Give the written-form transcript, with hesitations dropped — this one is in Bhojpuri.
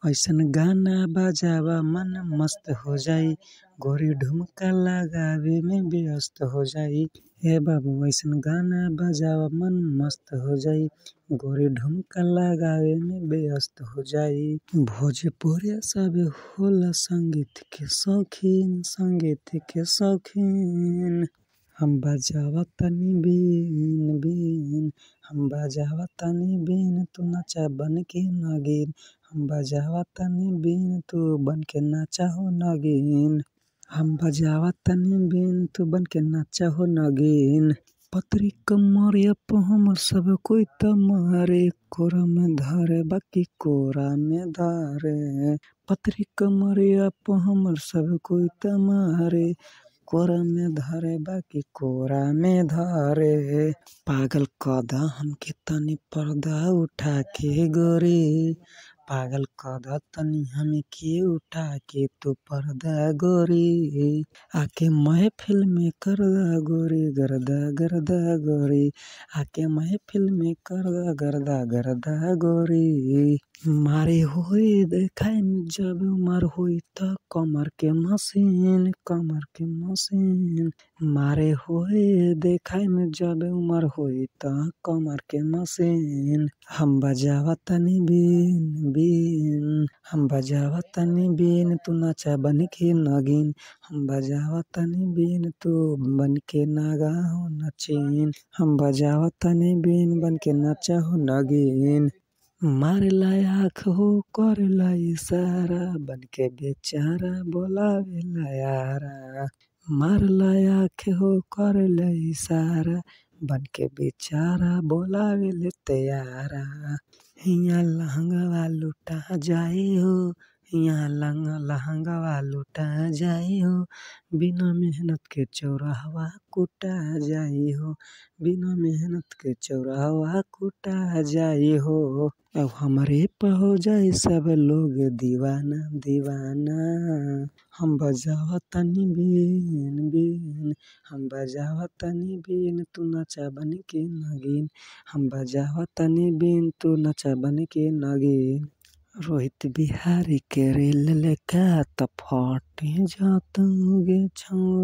ऐसन गाना बजावा मन मस्त हो जाई, गोरी ठुमका लगावे में व्यस्त हो जाई। हे बाबू ऐसन गाना बजावा मन मस्त हो जाई, गोरी ठुमका लगावे में व्यस्त हो जाई। भोजपुरिया सब होला संगीत के शौकीन, संगीत के शौकीन। हम बजावतानी बीन बीन, हम बजावतानी बीन, तू नाचा बनके नागिन। हम बजावतानी बीन, तू बनके नाचा हो नागिन। हम बजावतानी बीन, तू बनके नाचा हो नागिन। पतरी कमरिया पे हमर सब कोई त मारे, कोरा में धरे बाकी कोरा में धरे। पतरी कमरिया पे हमर सब कोई त मारे, कोरा में धरे बाकी कोरा में धरे। पागल कदा हमके तनी पर्दा उठा के गोरी, पागल कदा तनी हमके उठा के तू पर्दा गोरी। आके महफिल में करदा गोरी गर्दा गर्दा गोरी, आके महफिल में करदा गर्दा गर्दा गोरी। मारे होई देखाई जब उमर होई त कमर के मशीन, कमर के मशीन। मारे होई देखाई में जब उमर होई त कमर के मशीन। हम बजावतानी बीन बीन, हम बजावतानी बीन, तू नाचा बनके नागिन। हम बजावतानी बीन, तू बनके नागा हो नाचिन। हम बजावतानी बीन, बनके नाचा हो नागिन। मारेला आँख हो करेला इशारा, बनके बेचारा बोलावेला यारा। मारेला आँख हो करेला इशारा, बनके बेचारा बोलावेला तैयारा। हिया लहंगवा लुटा जाई हो, हिया लहंगवा लुटा जाई हो, बिना मेहनत के चौराहवा कुटा जाई हो, बिना मेहनत के चौराहवा कुटा जाई हो। अब हमरे पे हो जाई सब लोग दीवाना दीवाना। हम बजावतानी बीन बीन, हम बजावतानी बीन, तू नाचा बनके नागिन। हम बजावतानी बीन, तू नाचा बनके नागिन। रोहित बिहारी के रेल लेका त फटे जात गे छौरी।